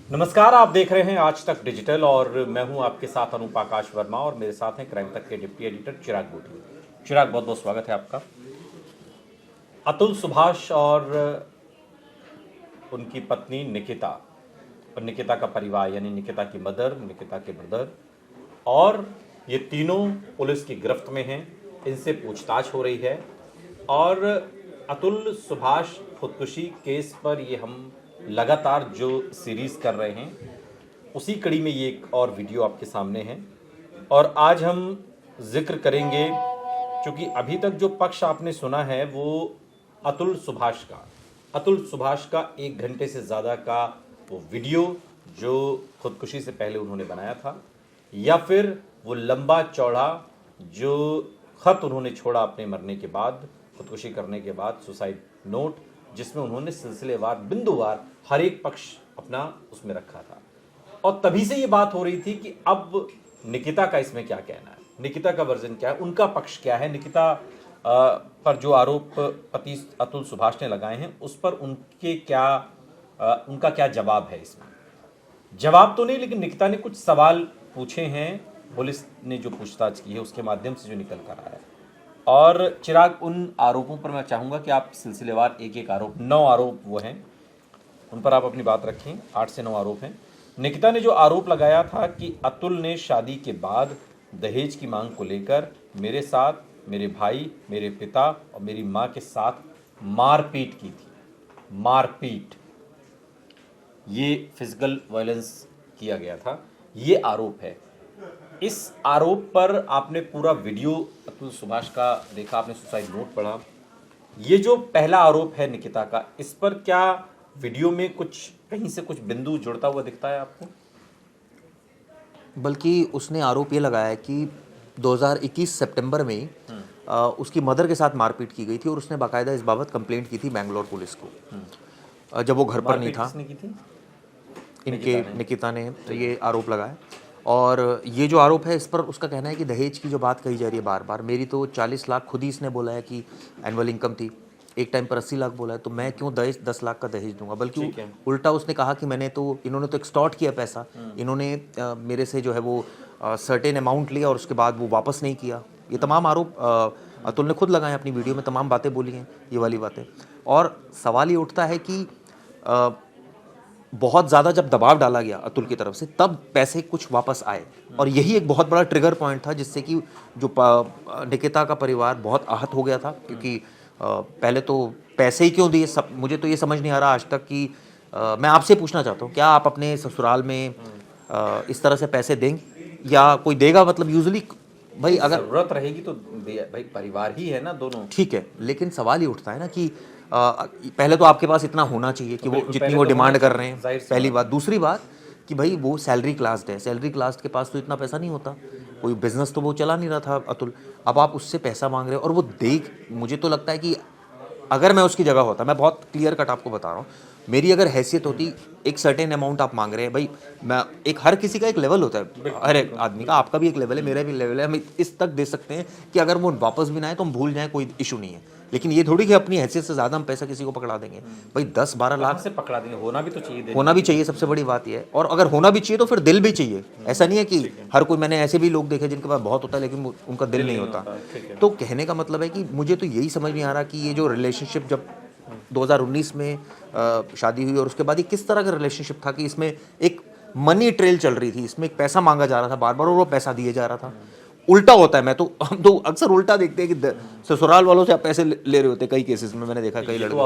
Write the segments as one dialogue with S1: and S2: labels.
S1: नमस्कार, आप देख रहे हैं आज तक डिजिटल और मैं हूं आपके साथ अनूप आकाश वर्मा और मेरे साथ हैं क्राइम तक के डिप्टी एडिटर चिराग बूटी। चिराग, बहुत बहुत स्वागत है आपका। अतुल सुभाष और उनकी पत्नी निकिता और निकिता का परिवार यानी निकिता की मदर, निकिता के ब्रदर और ये तीनों पुलिस की गिरफ्त में हैं। इनसे पूछताछ हो रही है और अतुल सुभाष खुदकुशी केस पर ये हम लगातार जो सीरीज कर रहे हैं उसी कड़ी में ये एक और वीडियो आपके सामने है और आज हम जिक्र करेंगे, क्योंकि अभी तक जो पक्ष आपने सुना है वो अतुल सुभाष का 1 घंटे से ज़्यादा का वो वीडियो जो खुदकुशी से पहले उन्होंने बनाया था, या फिर वो लंबा चौड़ा जो खत उन्होंने छोड़ा अपने मरने के बाद, खुदकुशी करने के बाद, सुसाइड नोट, जिसमें उन्होंने सिलसिलेवार बिंदुवार हर एक पक्ष अपना उसमें रखा था। और तभी से ये बात हो रही थी कि अब निकिता का इसमें क्या कहना है, निकिता का वर्जन क्या है, उनका पक्ष क्या है, निकिता पर जो आरोप पति अतुल सुभाष ने लगाए हैं उस पर उनका क्या जवाब है। इसमें जवाब तो नहीं, लेकिन निकिता ने कुछ सवाल पूछे हैं, पुलिस ने जो पूछताछ की है उसके माध्यम से जो निकल कर आया है। और चिराग, उन आरोपों पर मैं चाहूँगा कि आप सिलसिलेवार एक एक आरोप, 9 आरोप वो हैं, उन पर आप अपनी बात रखें। 8 से 9 आरोप हैं। निकिता ने जो आरोप लगाया था कि अतुल ने शादी के बाद दहेज की मांग को लेकर मेरे साथ, मेरे भाई, मेरे पिता और मेरी माँ के साथ मारपीट की थी। मारपीट, ये फिजिकल वायलेंस किया गया था, ये आरोप है। इस आरोप पर आपने पूरा वीडियो अतुल सुभाष का देखा, आपने सुसाइड नोट पढ़ा। ये जो पहला आरोप है निकिता का, इस पर क्या वीडियो में कुछ कहीं से कुछ बिंदु जुड़ता हुआ दिखता है आपको?
S2: बल्कि उसने आरोप ये लगाया है कि 2021 सितंबर में उसकी मदर के साथ मारपीट की गई थी और उसने बाकायदा इस बाबत कंप्लेंट की थी बेंगलोर पुलिस को, जब वो घर पर नहीं था।
S1: किसने की थी?
S2: निकिता ने तो ये आरोप लगाया। और ये जो आरोप है इस पर उसका कहना है कि दहेज की जो बात कही जा रही है बार बार, मेरी तो 40 लाख खुद ही इसने बोला है कि एनुअल इनकम थी, एक टाइम पर 80 लाख बोला है, तो मैं क्यों 10 लाख का दहेज दूंगा। बल्कि उल्टा उसने कहा कि इन्होंने तो एक्सटॉर्ट किया पैसा, इन्होंने मेरे से जो है वो सर्टेन अमाउंट लिया और उसके बाद वो वापस नहीं किया। ये तमाम आरोप अतुल ने खुद लगाए, अपनी वीडियो में तमाम बातें बोली हैं, ये वाली बातें। और सवाल ये उठता है कि बहुत ज़्यादा जब दबाव डाला गया अतुल की तरफ से, तब पैसे कुछ वापस आए, और यही एक बहुत बड़ा ट्रिगर पॉइंट था जिससे कि जो निकिता का परिवार बहुत आहत हो गया था। क्योंकि पहले तो पैसे ही क्यों दिए, सब मुझे तो ये समझ नहीं आ रहा आज तक कि मैं आपसे पूछना चाहता हूँ, क्या आप अपने ससुराल में इस तरह से पैसे देंगे या कोई देगा? मतलब यूजुअली भाई अगर
S1: जरूरत रहेगी तो भाई, परिवार ही है ना दोनों,
S2: ठीक है, लेकिन सवाल ये उठता है ना कि पहले तो आपके पास इतना होना चाहिए कि वो जितनी वो डिमांड कर रहे हैं, पहली बात। दूसरी बात कि भाई वो सैलरी क्लास्ड है, सैलरी क्लास्ड के पास तो इतना पैसा नहीं होता, कोई बिजनेस तो वो चला नहीं रहा था अतुल। अब आप उससे पैसा मांग रहे हो और वो मुझे तो लगता है कि अगर मैं उसकी जगह होता, मैं बहुत क्लियर कट आपको बता रहा हूँ, मेरी अगर हैसियत होती, एक सर्टेन अमाउंट आप मांग रहे हैं भाई, मैं एक हर किसी का एक लेवल होता है, हर एक आदमी का, आपका भी एक लेवल है, मेरा भी लेवल है, हम इस तक दे सकते हैं कि अगर वो वापस भी ना आए तो हम भूल जाएं, कोई इशू नहीं है। लेकिन ये थोड़ी कि अपनी हैसियत से ज़्यादा हम पैसा किसी को पकड़ा देंगे। भाई 10-12 लाख
S1: से पकड़ा देंगे, होना भी तो चाहिए,
S2: होना भी चाहिए, सबसे बड़ी बात यह है। और अगर होना भी चाहिए तो फिर दिल भी चाहिए। ऐसा नहीं है कि हर कोई, मैंने ऐसे भी लोग देखे जिनके पास बहुत होता है लेकिन उनका दिल नहीं होता। तो कहने का मतलब है कि मुझे तो यही समझ नहीं आ रहा कि ये जो रिलेशनशिप जब 2019 में शादी हुई और उसके बाद ये किस तरह का रिलेशनशिप था कि इसमें एक मनी ट्रेल चल रही थी, इसमें एक पैसा मांगा जा रहा था बार बार और वो पैसा दिए जा रहा था। उल्टा होता है, हम तो अक्सर उल्टा देखते हैं कि ससुराल वालों से आप पैसे ले रहे होते हैं, कई केसेस में मैंने देखा, कई लड़के।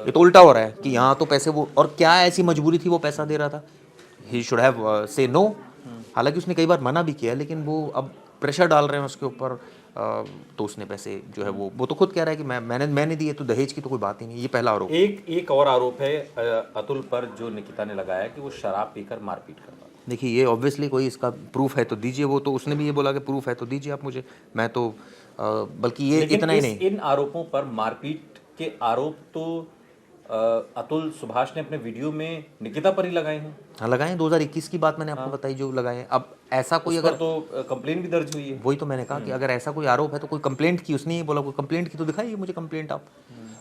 S2: ये तो उल्टा हो रहा है कि यहाँ तो पैसे वो, और क्या ऐसी मजबूरी थी वो पैसा दे रहा था, ही शुड हैव से नो। हालांकि उसने कई बार मना भी किया, लेकिन वो अब प्रेशर डाल रहे हैं उसके ऊपर, तो उसने पैसे जो है वो तो खुद कह रहा है कि मैंने दिए, तो दहेज की तो कोई बात ही नहीं। ये पहला आरोप।
S1: एक और आरोप है अतुल पर जो निकिता ने लगाया कि वो शराब पीकर मारपीट करता।
S2: देखिए, ये ऑब्वियसली कोई इसका प्रूफ है तो दीजिए, वो तो उसने भी ये बोला कि प्रूफ है तो दीजिए आप मुझे, मैं तो बल्कि ये इतना ही नहीं।
S1: इन आरोपों पर, मारपीट के आरोप तो अतुल सुभाष ने अपने वीडियो में निकिता पर ही लगाए हैं।
S2: हाँ, लगाए हैं, 2021 की बात मैंने आपको बताई जो लगाए हैं। अब ऐसा कोई अगर
S1: तो कंप्लेंट भी दर्ज हुई है,
S2: वही तो मैंने कहा कि अगर ऐसा कोई आरोप है तो कोई कंप्लेंट की, उसने ये बोला कोई कंप्लेंट की तो दिखाइए मुझे कंप्लेंट आप,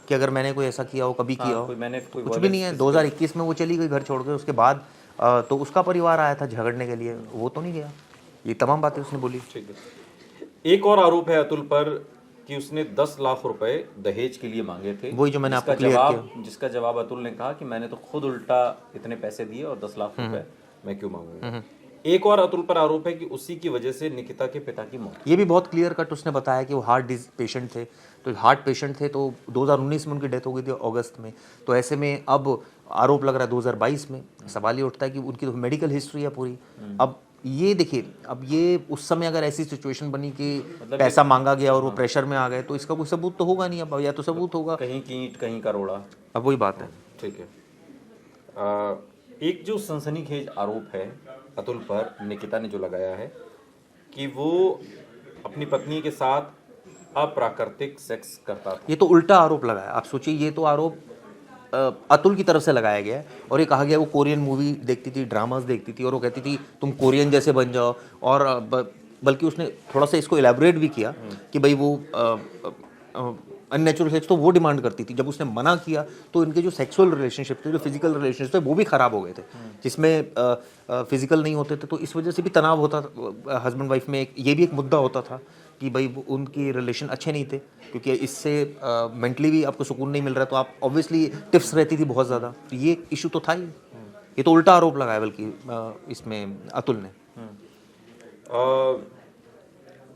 S2: कि अगर मैंने कोई ऐसा किया हो, कभी किया हो। कुछ भी नहीं है। 2021 में वो चली गई घर छोड़ के, उसके बाद तो उसका परिवार आया था झगड़ने के लिए, वो तो नहीं गया। ये तमाम बातें उसने बोली।
S1: ठीक है। एक और आरोप है अतुल पर कि उसने 10 लाख रुपए दहेज के लिए मांगे थे।
S2: वही जो मैंने आपको क्लियर किया।
S1: जिसका जवाब अतुल ने कहा कि मैंने तो खुद उल्टा इतने पैसे दिए और 10 लाख रुपए मैं क्यों मांगूंगा। एक और अतुल पर आरोप है कि उसी की वजह से निकिता के पिता की मौत।
S2: ये भी बहुत क्लियर कट उसने बताया कि वो हार्ट पेशेंट थे, तो हार्ट पेशेंट थे, तो 2019 में उनकी डेथ हो गई थी अगस्त में। तो ऐसे में अब आरोप लग रहा है 2022 में। सवाल ये उठता है कि उनकी तो मेडिकल हिस्ट्री है पूरी। अब ये देखिए, अब ये उस समय अगर ऐसी सिचुएशन बनी कि पैसा मांगा गया और वो प्रेशर में आ गए, तो इसका कोई सबूत तो होगा नहीं। अब या तो सबूत होगा,
S1: कहीं की ईंट कहीं का रोड़ा।
S2: अब वही बात है।
S1: ठीक है। एक जो सनसनीखेज आरोप है अतुल पर निकिता ने जो लगाया है कि वो अपनी पत्नी के साथ अप्राकृतिक सेक्स करता था।
S2: ये तो उल्टा आरोप लगाया। आप सोचिए, ये तो आरोप अतुल की तरफ से लगाया गया है और ये कहा गया वो कोरियन मूवी देखती थी, ड्रामास देखती थी और वो कहती थी तुम कोरियन जैसे बन जाओ। और बल्कि उसने थोड़ा सा इसको एलैबोरेट भी किया कि भाई वो अननेचुरल सेक्स तो वो डिमांड करती थी। जब उसने मना किया तो इनके जो सेक्सुअल रिलेशनशिप थे, जो फिजिकल रिलेशनशिप थे, वो भी खराब हो गए थे, जिसमें फिजिकल नहीं होते थे। तो इस वजह से भी तनाव होता था हस्बैंड वाइफ में। ये भी एक मुद्दा होता था कि भाई उनकी रिलेशन अच्छे नहीं थे, क्योंकि इससे मेंटली भी आपको सुकून नहीं मिल रहा, तो आप ऑब्वियसली टिप्स रहती थी बहुत ज़्यादा। तो ये इशू तो था ही। ये तो उल्टा आरोप लगाया बल्कि इसमें अतुल ने।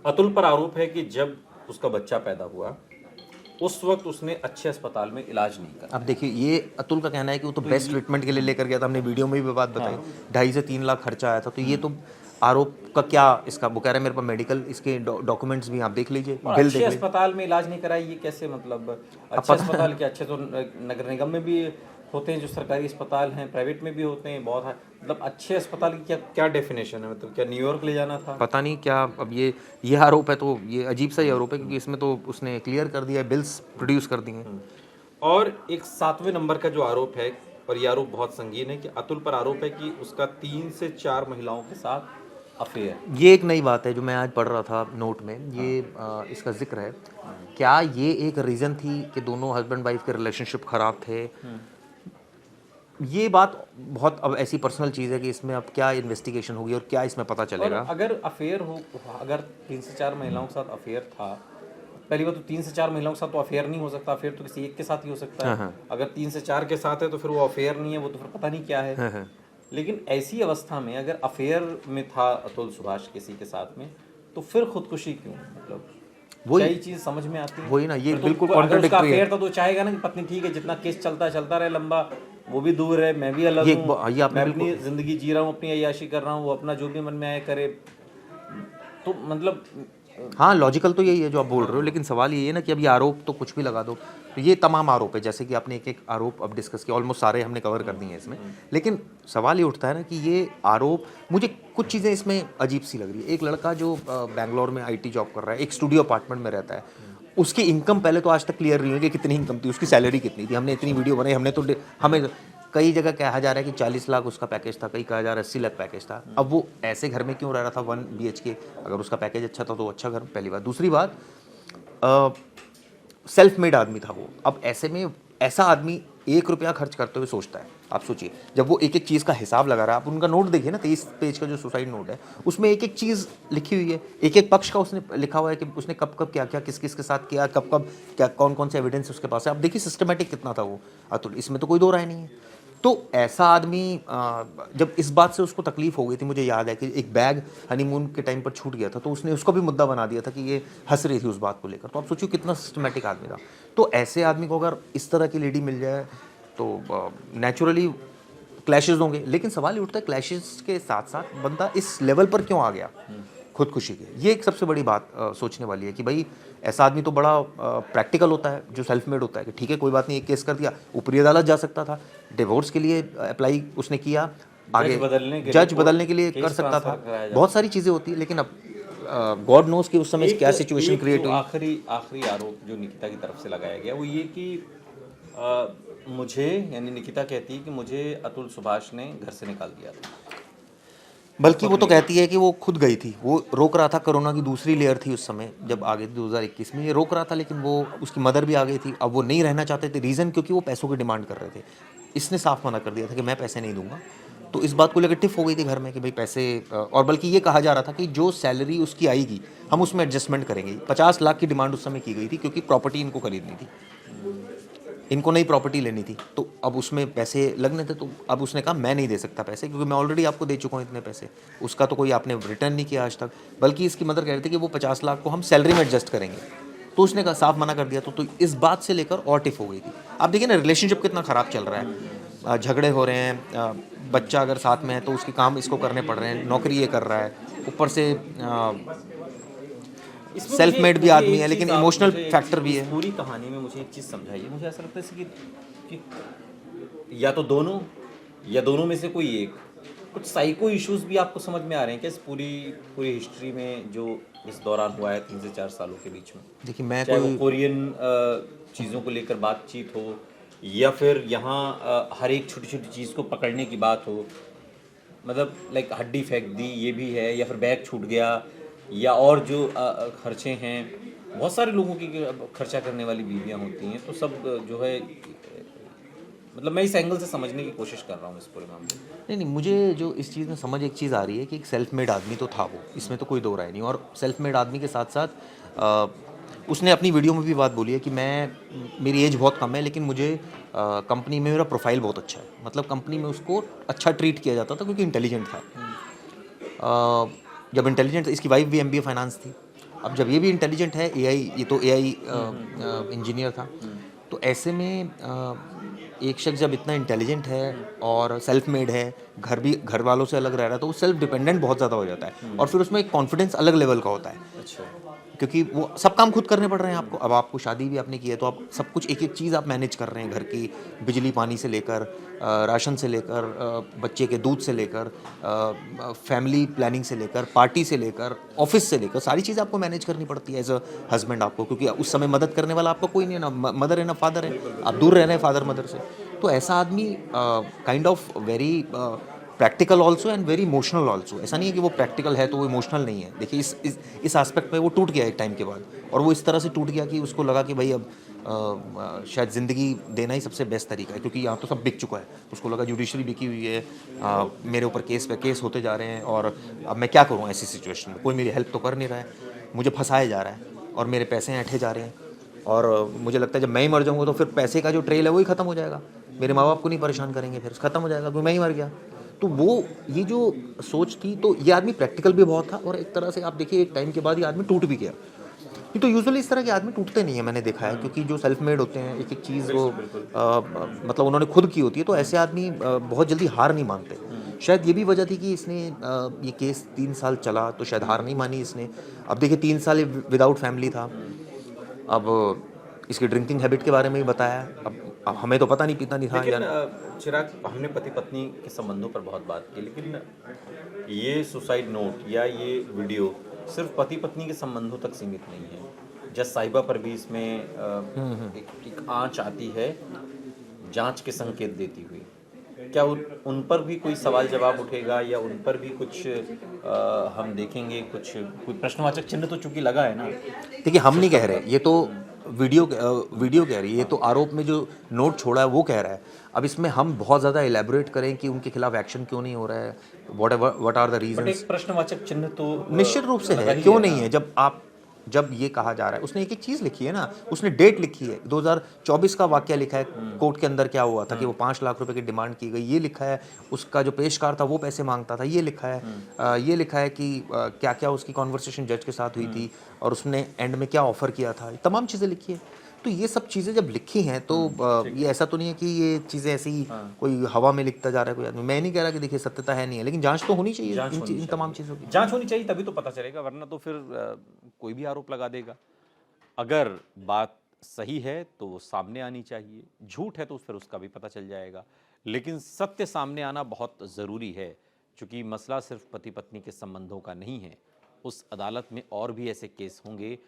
S1: अतुल पर आरोप है कि जब उसका बच्चा पैदा हुआ उस वक्त उसने अच्छे अस्पताल में इलाज नहीं करा।
S2: अब देखिए, ये अतुल का कहना है कि वो तो बेस्ट ट्रीटमेंट के लिए लेकर गया था। हमने वीडियो में भी बात बताई, 2.5 से 3 लाख खर्चा आया था। तो ये तो आरोप का क्या इसका, वो कह रहे हैं मेरे पास मेडिकल इसके डॉक्यूमेंट्स भी आप देख लीजिए, बिल देख लीजिए।
S1: अस्पताल में इलाज नहीं कराया, ये कैसे मतलब? अच्छे अस्पताल के अच्छे तो नगर निगम में भी होते हैं, जो सरकारी अस्पताल हैं, प्राइवेट में भी होते हैं बहुत है। मतलब अच्छे अस्पताल की क्या क्या डेफिनेशन है? मतलब क्या न्यूयॉर्क ले जाना था?
S2: पता नहीं क्या। अब ये आरोप है, तो ये अजीब सा ही आरोप है, क्योंकि इसमें तो उसने क्लियर कर दिया है, बिल्स प्रोड्यूस कर दिए हैं।
S1: और एक 7वें नंबर का जो आरोप है, और ये आरोप बहुत संगीन है, कि अतुल पर आरोप है कि उसका 3 से 4 महिलाओं के साथ अफेयर।
S2: ये एक नई बात है जो मैं आज पढ़ रहा था नोट में, ये इसका जिक्र है। क्या ये एक रीज़न थी कि दोनों हस्बैंड वाइफ के रिलेशनशिप खराब थे? ये बात बहुत अब ऐसी पर्सनल चीज़ है कि इसमें अब क्या इन्वेस्टिगेशन होगी और क्या इसमें पता चलेगा।
S1: अगर अफेयर हो, अगर 3 से 4 महिलाओं के साथ अफेयर था, पहली बात तो 3 से 4 महिलाओं के साथ तो अफेयर नहीं हो सकता। अफेयर तो किसी एक के साथ ही हो सकता है। अगर 3 से 4 के साथ है तो फिर वो अफेयर नहीं है, वो तो फिर पता नहीं क्या है। लेकिन ऐसी अवस्था में अगर अफेयर में था अतुल सुभाष किसी के साथ में, तो फिर खुदकुशी क्यों? मतलब वही चीज समझ में आती है।
S2: वही ना, ये
S1: तो
S2: बिल्कुल कॉन्ट्राडिक्टरी है।
S1: अफेयर था तो चाहेगा ना कि पत्नी ठीक है, जितना केस चलता रहे लंबा, वो भी दूर है, मैं भी अलग हूँ, मैं अपनी जिंदगी जी रहा हूँ, अपनी अय्याशी कर रहा हूँ, वो अपना जो भी मन में आए करे। तो मतलब
S2: हाँ, लॉजिकल तो यही है जो आप बोल रहे हो, लेकिन सवाल ये है ना कि अब ये आरोप तो कुछ भी लगा दो, तो ये तमाम आरोप है, जैसे कि आपने एक एक आरोप अब डिस्कस किया, ऑलमोस्ट सारे हमने कवर कर दिए हैं इसमें। लेकिन सवाल ये उठता है ना कि ये आरोप, मुझे कुछ चीज़ें इसमें अजीब सी लग रही है। एक लड़का जो बैंगलोर में IT जॉब कर रहा है, एक स्टूडियो अपार्टमेंट में रहता है, उसकी इनकम पहले तो आज तक क्लियर नहीं हुई कि कितनी इनकम थी, उसकी सैलरी कितनी थी। हमने इतनी वीडियो बनाई, हमें कई जगह कहा जा रहा है कि 40 लाख उसका पैकेज था, कई कहा जा रहा है 80 लाख पैकेज था। अब वो ऐसे घर में क्यों रह रहा था 1 BHK? अगर उसका पैकेज अच्छा था तो अच्छा घर, पहली बात। दूसरी बात, सेल्फ मेड आदमी था वो। अब ऐसे में ऐसा आदमी 1 रुपया खर्च करते हुए सोचता है। आप सोचिए, जब वो एक एक चीज़ का हिसाब लगा रहा है, आप उनका नोट देखिए ना, 23 पेज का जो सुसाइड नोट है, उसमें एक एक चीज़ लिखी हुई है, एक एक पक्ष का उसने लिखा हुआ है कि उसने कब कब क्या क्या, किस किस के साथ किया, कब कब क्या, कौन कौन से एविडेंस उसके पास है। आप देखिए सिस्टमेटिक कितना था वो अतुल, इसमें तो कोई दो राय नहीं है। तो ऐसा आदमी, जब इस बात से उसको तकलीफ हो गई थी, मुझे याद है कि एक बैग हनीमून के टाइम पर छूट गया था, तो उसने उसको भी मुद्दा बना दिया था कि ये हंस रही थी उस बात को लेकर। तो आप सोचिए कितना सिस्टमेटिक आदमी था। तो ऐसे आदमी को अगर इस तरह की लेडी मिल जाए तो नेचुरली क्लैशेस होंगे। लेकिन सवाल ये उठता है, क्लैशेस के साथ साथ बंदा इस लेवल पर क्यों आ गया खुदकुशी के? ये एक सबसे बड़ी बात सोचने वाली है कि भाई ऐसा आदमी तो बड़ा प्रैक्टिकल होता है, जो सेल्फ मेड होता है, कि ठीक है कोई बात नहीं, एक केस कर दिया, ऊपरी अदालत जा सकता था, डिवोर्स के लिए अप्लाई उसने किया, आगे जज बदलने के लिए कर सकता था, बहुत सारी चीज़ें होती है। लेकिन अब गॉड नोस कि उस समय क्या सिचुएशन क्रिएट हुई।
S1: आखिरी आरोप जो निकिता की तरफ से लगाया गया वो ये कि मुझे, यानी निकिता कहती है कि मुझे अतुल सुभाष ने घर से निकाल दिया था।
S2: बल्कि वो तो कहती है कि वो खुद गई थी, वो रोक रहा था। कोरोना की दूसरी लेयर थी उस समय जब आ गई थी 2021 में, ये रोक रहा था, लेकिन वो उसकी मदर भी आ गई थी। अब वो नहीं रहना चाहते थे, रीज़न क्योंकि वो पैसों की डिमांड कर रहे थे। इसने साफ मना कर दिया था कि मैं पैसे नहीं दूंगा, तो इस बात को लेकर टिफ हो गई थी घर में कि भाई पैसे, और बल्कि ये कहा जा रहा था कि जो सैलरी उसकी आएगी हम उसमें एडजस्टमेंट करेंगे। 50 लाख की डिमांड उस समय की गई थी क्योंकि प्रॉपर्टी इनको खरीदनी थी, इनको नई प्रॉपर्टी लेनी थी, तो अब उसमें पैसे लगने थे। तो अब उसने कहा मैं नहीं दे सकता पैसे, क्योंकि मैं ऑलरेडी आपको दे चुका हूँ इतने पैसे, उसका तो कोई आपने रिटर्न नहीं किया आज तक। बल्कि इसकी मदर कह रही थी कि वो 50 लाख को हम सैलरी में एडजस्ट करेंगे, तो उसने कहा साफ मना कर दिया। तो इस बात से लेकर और टिफ हो गई थी। आप देखिए ना रिलेशनशिप कितना ख़राब चल रहा है, झगड़े हो रहे हैं, बच्चा अगर साथ में है तो उसके काम इसको करने पड़ रहे हैं, नौकरी ये कर रहा है, ऊपर से
S1: इसमें
S2: सेल्फ मेड भी
S1: मुझे
S2: आदमी
S1: एक
S2: है,
S1: चीज़
S2: लेकिन
S1: आप
S2: इमोशनल
S1: मुझे
S2: फैक्टर भी
S1: इस
S2: है।
S1: पूरी कहानी में मुझे एक चीज़ समझाइए। मुझे ऐसा लगता है कि या तो दोनों या दोनों में से कोई एक, कुछ साइको इश्यूज भी आपको समझ में आ रहे हैं क्या इस पूरी पूरी हिस्ट्री में जो इस दौरान हुआ है 3 से 4 सालों के बीच में?
S2: देखिए मैं
S1: चाहे वो
S2: कोई
S1: कोरियन चीज़ों को लेकर बातचीत हो, या फिर यहाँ हर एक छोटी छोटी चीज़ को पकड़ने की बात हो, मतलब लाइक हड्डी फेंक दी ये भी है, या फिर बैग छूट गया, या और जो खर्चे हैं, बहुत सारे लोगों की खर्चा करने वाली बीवियाँ होती हैं, तो सब जो है मतलब मैं इस एंगल से समझने की कोशिश कर रहा हूँ इस पूरे मामले में।
S2: नहीं, मुझे जो इस चीज़ में समझ एक चीज़ आ रही है कि एक सेल्फ मेड आदमी तो था वो, इसमें तो कोई दो राय नहीं। और सेल्फ मेड आदमी के साथ साथ उसने अपनी वीडियो में भी बात बोली है कि मेरी एज बहुत कम है, लेकिन मुझे कंपनी में मेरा प्रोफाइल बहुत अच्छा है। मतलब कंपनी में उसको अच्छा ट्रीट किया जाता था क्योंकि इंटेलिजेंट था। जब इंटेलिजेंट, इसकी वाइफ भी MBA फाइनेंस थी। अब जब ये भी इंटेलिजेंट है, ये तो AI इंजीनियर था, तो ऐसे में एक शख्स जब इतना इंटेलिजेंट है और सेल्फ मेड है, घर वालों से अलग रह रहा है, तो वो सेल्फ डिपेंडेंट बहुत ज़्यादा हो जाता है, और फिर उसमें एक कॉन्फिडेंस अलग लेवल का होता है,
S1: अच्छा।
S2: क्योंकि वो सब काम खुद करने पड़ रहे हैं आपको। अब आपको शादी भी आपने की है, तो आप सब कुछ एक एक चीज़ आप मैनेज कर रहे हैं, घर की बिजली पानी से लेकर राशन से लेकर बच्चे के दूध से लेकर फैमिली प्लानिंग से लेकर पार्टी से लेकर ऑफिस से लेकर सारी चीज़ें आपको मैनेज करनी पड़ती है एज अ हस्बैंड आपको, क्योंकि उस समय मदद करने वाला आपका कोई नहीं है, ना मदर है ना फादर है, आप दूर रह रहे हैं फादर मदर से। तो ऐसा आदमी kind of very practical also and very emotional also. ऐसा नहीं है कि वो प्रैक्टिकल है तो वो इमोशनल नहीं है। देखिए इस एस्पेक्ट में वो टूट गया एक टाइम के बाद, और वो इस तरह से टूट गया कि उसको लगा कि भाई अब शायद ज़िंदगी देना ही सबसे बेस्ट तरीका है, क्योंकि यहाँ तो सब बिक चुका है। उसको लगा जुडिशरी बिकी हुई है, मेरे ऊपर केस पे केस होते जा रहे हैं, और अब मैं क्या करूँ ऐसी सिचुएशन में, कोई मेरी हेल्प तो कर नहीं रहा है, मुझे फंसाया जा रहा है और मेरे पैसे ऐंठे जा रहे हैं, और मुझे लगता है जब मैं ही मर जाऊँगा तो फिर पैसे का जो ट्रेल है वही ख़त्म हो जाएगा, मेरे माँ बाप को नहीं परेशान करेंगे, फिर ख़त्म हो जाएगा क्योंकि मैं ही मर गया। तो वो ये जो सोच थी, तो ये आदमी प्रैक्टिकल भी बहुत था, और एक तरह से आप देखिए एक टाइम के बाद ये आदमी टूट भी गया। नहीं तो यूजुअली इस तरह के आदमी टूटते नहीं है, मैंने देखा है, क्योंकि जो सेल्फ मेड होते हैं एक एक चीज़ वो मतलब उन्होंने खुद की होती है, तो ऐसे आदमी बहुत जल्दी हार नहीं मानते। शायद ये भी वजह थी कि इसने ये केस 3 साल चला तो शायद हार नहीं मानी इसने। अब देखिए 3 साल विदाउट फैमिली था। अब इसकी ड्रिंकिंग हैबिट के बारे में भी बताया। अब हमें तो पता नहीं, पीता नहीं था
S1: लेकिन
S2: या
S1: चिराग, हमने पति पत्नी के संबंधों पर बहुत बात की, लेकिन ये सुसाइड नोट या ये वीडियो सिर्फ पति पत्नी के संबंधों तक सीमित नहीं है। जज साहिबा पर भी इसमें एक आंच आती है, जांच के संकेत देती हुई। क्या उन पर भी कोई सवाल जवाब उठेगा, या उन पर भी कुछ हम देखेंगे? कुछ कोई प्रश्नवाचक चिन्ह तो चूंकि लगा है ना।
S2: देखिए हम नहीं कह रहे, ये तो वीडियो कह रही है, ये तो आरोप में जो नोट छोड़ा है वो कह रहा है। अब इसमें हम बहुत ज़्यादा एलैबोरेट करें कि उनके खिलाफ एक्शन क्यों नहीं हो रहा है, what are the
S1: but
S2: reasons,
S1: एक प्रश्नवाचक चिन्ह तो
S2: निश्चित रूप से
S1: लगा
S2: है,
S1: ही
S2: क्यों
S1: है
S2: नहीं
S1: ना।
S2: है। जब ये कहा जा रहा है, उसने एक एक चीज़ लिखी है ना, उसने डेट लिखी है, 2024 का वाकया लिखा है, कोर्ट के अंदर क्या हुआ था कि वो 5 लाख रुपए की डिमांड की गई, ये लिखा है। उसका जो पेशकार था वो पैसे मांगता था, ये लिखा है। ये लिखा है कि क्या क्या उसकी कॉन्वर्सेशन जज के साथ हुई थी, और उसने एंड में क्या ऑफर किया था, तमाम चीज़ें लिखी है। तो ये सब चीज़ें जब लिखी हैं तो ये ऐसा तो नहीं है कि ये चीज़ें ऐसी ही कोई हवा में लिखता जा रहा है कोई आदमी। मैं नहीं कह रहा कि देखिए सत्यता है नहीं है, लेकिन जांच तो होनी चाहिए
S1: जांच होनी
S2: इन तमाम चीज़ों की।
S1: जांच होनी चाहिए, तभी तो पता चलेगा, वरना तो फिर कोई भी आरोप लगा देगा। अगर बात सही है तो वो सामने आनी चाहिए, झूठ है तो फिर उसका भी पता चल जाएगा, लेकिन सत्य सामने आना बहुत ज़रूरी है। क्योंकि मसला सिर्फ पति पत्नी के संबंधों का नहीं है, उस अदालत में और भी ऐसे केस होंगे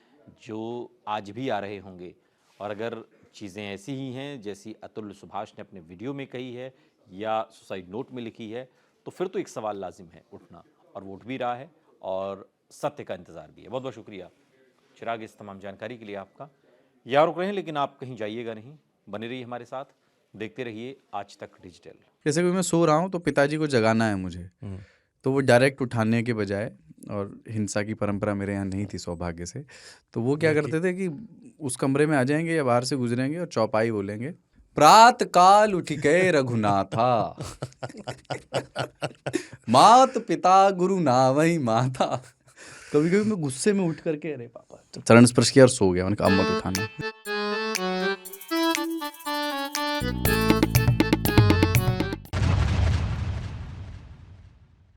S1: जो आज भी आ रहे होंगे। और अगर चीज़ें ऐसी ही हैं जैसी अतुल सुभाष ने अपने वीडियो में कही है या सुसाइड नोट में लिखी है, तो फिर तो एक सवाल लाजिम है उठना, और वो उठ भी रहा है, और सत्य का इंतज़ार भी है। बहुत बहुत शुक्रिया चिराग इस तमाम जानकारी के लिए आपका। या रुक रहे हैं, लेकिन आप कहीं जाइएगा नहीं, बने रहिए हमारे साथ, देखते रहिए आज तक डिजिटल।
S3: जैसे कि मैं सो रहा हूँ तो पिताजी को जगाना है मुझे, तो वो डायरेक्ट उठाने के बजाय, और हिंसा की परंपरा मेरे यहाँ नहीं थी सौभाग्य से, तो वो क्या करते थे कि उस कमरे में आ जाएंगे या बाहर से गुजरेंगे और चौपाई बोलेंगे, प्रात काल उठ के रघुनाथा मात पिता गुरु नावई माता। कभी कभी मैं गुस्से में उठ करके अरे पापा चरण स्पर्श किया और सो गया, मैंने कहा अब मत उठाना।